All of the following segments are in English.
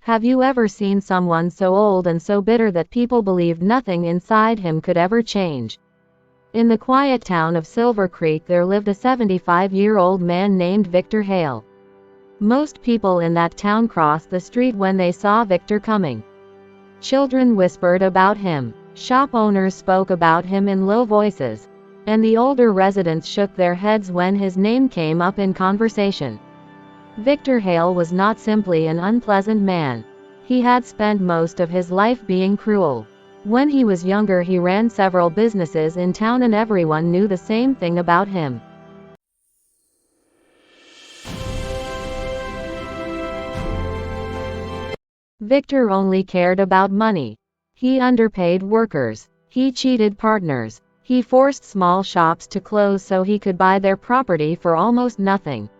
Have you ever seen someone so old and so bitter that people believed nothing inside him could ever change? In the quiet town of Silver Creek there lived a 75-year-old man named Victor Hale. Most people in that town crossed the street when they saw Victor coming. Children whispered about him, shop owners spoke about him in low voices, and the older residents shook their heads when his name came up in conversation. Victor Hale was not simply an unpleasant man. He had spent most of his life being cruel. When he was younger he ran several businesses in town and everyone knew the same thing about him. Victor only cared about money. He underpaid workers. He cheated partners. He forced small shops to close so he could buy their property for almost nothing.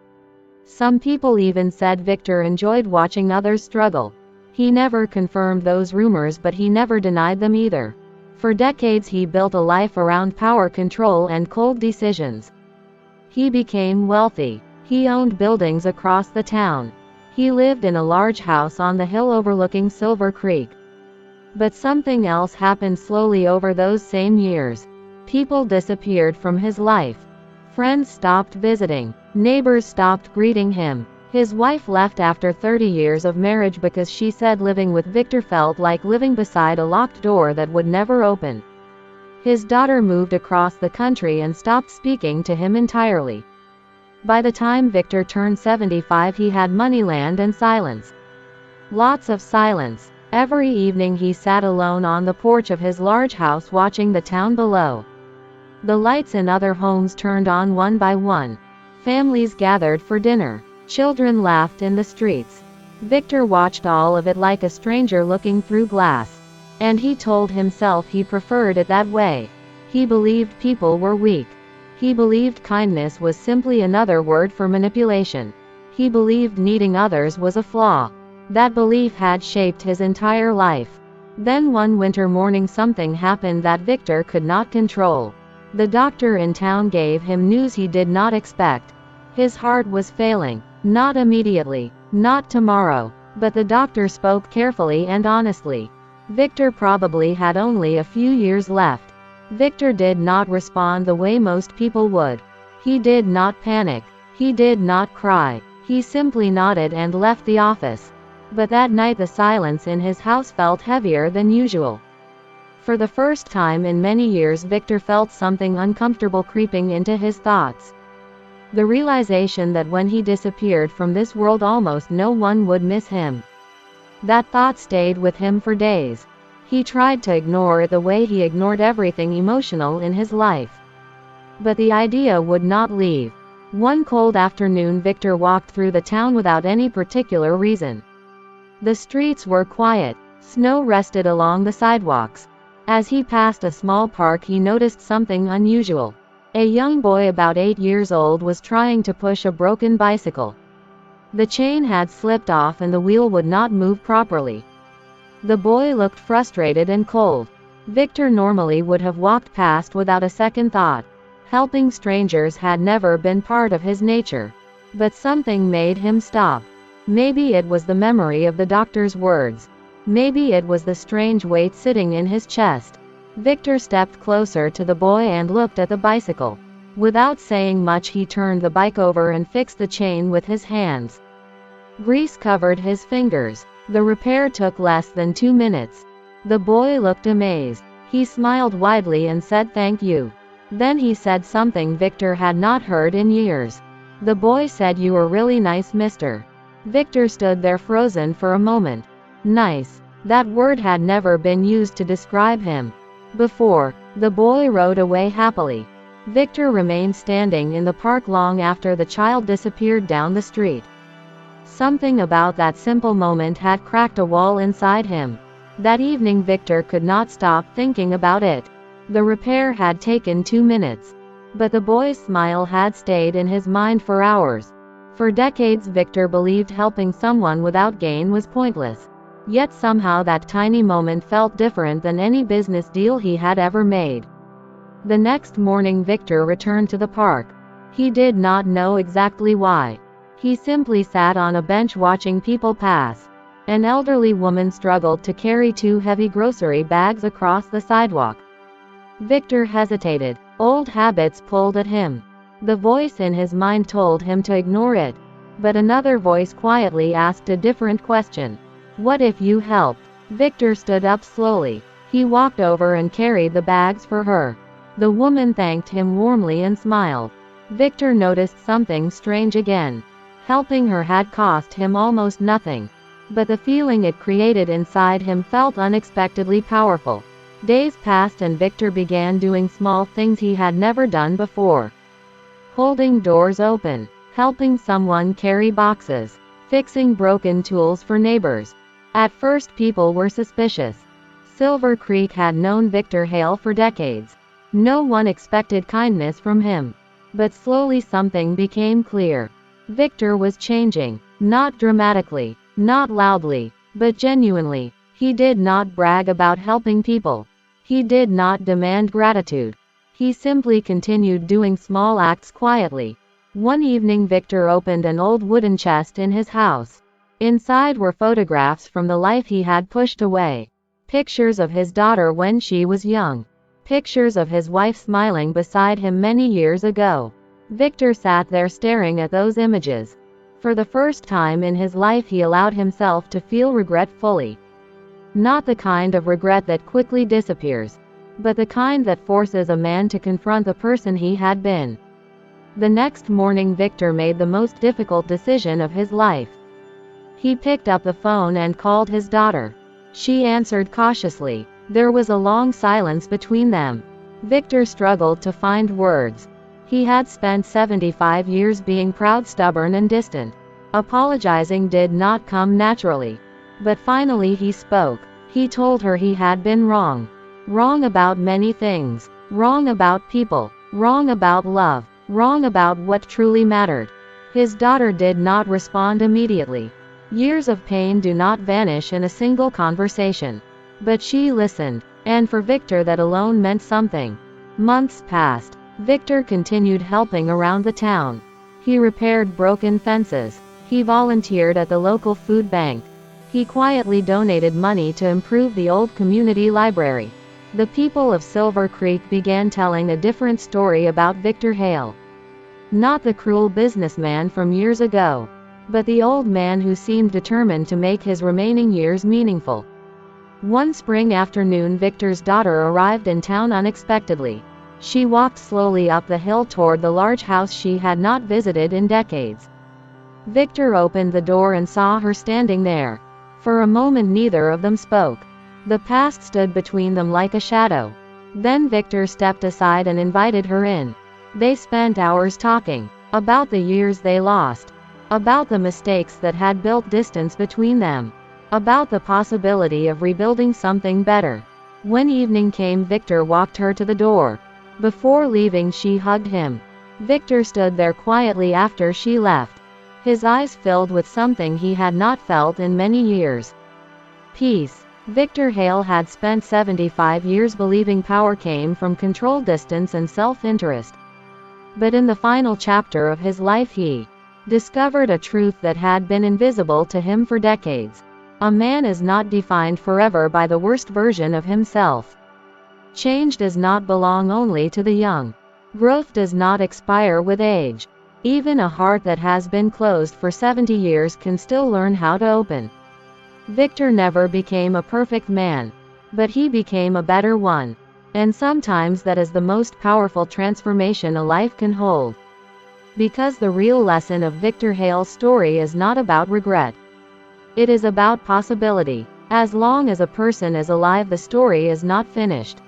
Some people even said Victor enjoyed watching others struggle. He never confirmed those rumors, but he never denied them either. For decades he built a life around power control and cold decisions. He became wealthy. He owned buildings across the town. He lived in a large house on the hill overlooking Silver Creek. But something else happened slowly over those same years. People disappeared from his life. Friends stopped visiting. Neighbors stopped greeting him. His wife left after 30 years of marriage because she said living with Victor felt like living beside a locked door that would never open. His daughter moved across the country and stopped speaking to him entirely. By the time Victor turned 75 he had money, land, and silence. Lots of silence. Every evening he sat alone on the porch of his large house watching the town below. The lights in other homes turned on one by one. Families gathered for dinner. Children laughed in the streets. Victor watched all of it like a stranger looking through glass. And he told himself he preferred it that way. He believed people were weak. He believed kindness was simply another word for manipulation. He believed needing others was a flaw. That belief had shaped his entire life. Then one winter morning something happened that Victor could not control. The doctor in town gave him news he did not expect. His heart was failing. Not immediately, not tomorrow, but the doctor spoke carefully and honestly. Victor probably had only a few years left. Victor did not respond the way most people would. He did not panic. He did not cry. He simply nodded and left the office. But that night the silence in his house felt heavier than usual. For the first time in many years Victor felt something uncomfortable creeping into his thoughts. The realization that when he disappeared from this world almost no one would miss him. That thought stayed with him for days. He tried to ignore it the way he ignored everything emotional in his life. But the idea would not leave. One cold afternoon Victor walked through the town without any particular reason. The streets were quiet. Snow rested along the sidewalks. As he passed a small park he noticed something unusual. A young boy about 8 years old was trying to push a broken bicycle. The chain had slipped off and the wheel would not move properly. The boy looked frustrated and cold. Victor normally would have walked past without a second thought. Helping strangers had never been part of his nature. But something made him stop. Maybe it was the memory of the doctor's words. Maybe it was the strange weight sitting in his chest. Victor stepped closer to the boy and looked at the bicycle. Without saying much he turned the bike over and fixed the chain with his hands. Grease covered his fingers. The repair took less than 2 minutes. The boy looked amazed. He smiled widely and said thank you. Then he said something Victor had not heard in years. The boy said, "You were really nice, mister." Victor stood there frozen for a moment. Nice. That word had never been used to describe him before. The boy rode away happily. Victor remained standing in the park long after the child disappeared down the street. Something about that simple moment had cracked a wall inside him. That evening Victor could not stop thinking about it. The repair had taken 2 minutes. But the boy's smile had stayed in his mind for hours. For decades Victor believed helping someone without gain was pointless. Yet somehow that tiny moment felt different than any business deal he had ever made. The next morning Victor returned to the park. He did not know exactly why. He simply sat on a bench watching people pass. An elderly woman struggled to carry 2 heavy grocery bags across the sidewalk. Victor hesitated. Old habits pulled at him. The voice in his mind told him to ignore it. But another voice quietly asked a different question. What if you helped? Victor stood up slowly. He walked over and carried the bags for her. The woman thanked him warmly and smiled. Victor noticed something strange again. Helping her had cost him almost nothing. But the feeling it created inside him felt unexpectedly powerful. Days passed and Victor began doing small things he had never done before. Holding doors open, helping someone carry boxes, fixing broken tools for neighbors. At first people were suspicious. Silver Creek had known Victor Hale for decades. No one expected kindness from him. But slowly something became clear. Victor was changing, not dramatically, not loudly, but genuinely. He did not brag about helping people. He did not demand gratitude. He simply continued doing small acts quietly. One evening Victor opened an old wooden chest in his house. Inside were photographs from the life he had pushed away. Pictures of his daughter when she was young. Pictures of his wife smiling beside him many years ago. Victor sat there staring at those images. For the first time in his life he allowed himself to feel regret fully. Not the kind of regret that quickly disappears, but the kind that forces a man to confront the person he had been. The next morning Victor made the most difficult decision of his life. He picked up the phone and called his daughter. She answered cautiously. There was a long silence between them. Victor struggled to find words. He had spent 75 years being proud, stubborn and distant. Apologizing did not come naturally. But finally he spoke. He told her he had been wrong. Wrong about many things. Wrong about people. Wrong about love. Wrong about what truly mattered. His daughter did not respond immediately. Years of pain do not vanish in a single conversation. But she listened, and for Victor that alone meant something. Months passed. Victor continued helping around the town. He repaired broken fences. He volunteered at the local food bank. He quietly donated money to improve the old community library. The people of Silver Creek began telling a different story about Victor Hale. Not the cruel businessman from years ago, but the old man who seemed determined to make his remaining years meaningful. One spring afternoon Victor's daughter arrived in town unexpectedly. She walked slowly up the hill toward the large house she had not visited in decades. Victor opened the door and saw her standing there. For a moment neither of them spoke. The past stood between them like a shadow. Then Victor stepped aside and invited her in. They spent hours talking. About the years they lost. About the mistakes that had built distance between them. About the possibility of rebuilding something better. When evening came Victor walked her to the door. Before leaving she hugged him. Victor stood there quietly after she left. His eyes filled with something he had not felt in many years. Peace. Victor Hale had spent 75 years believing power came from control, distance and self-interest. But in the final chapter of his life he discovered a truth that had been invisible to him for decades. A man is not defined forever by the worst version of himself. Change does not belong only to the young. Growth does not expire with age. Even a heart that has been closed for 70 years can still learn how to open. Victor never became a perfect man, but he became a better one. And sometimes that is the most powerful transformation a life can hold. Because the real lesson of Victor Hale's story is not about regret. It is about possibility. As long as a person is alive, the story is not finished.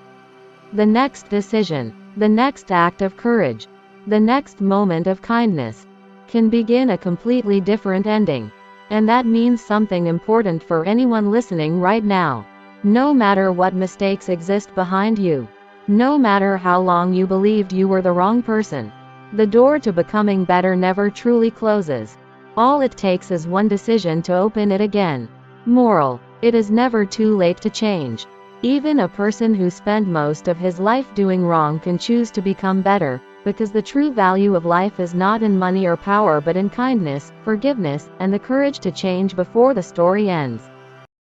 The next decision, the next act of courage, the next moment of kindness, can begin a completely different ending. And that means something important for anyone listening right now. No matter what mistakes exist behind you, no matter how long you believed you were the wrong person, the door to becoming better never truly closes. All it takes is one decision to open it again. Moral: it is never too late to change. Even a person who spent most of his life doing wrong can choose to become better, because the true value of life is not in money or power but in kindness, forgiveness, and the courage to change before the story ends.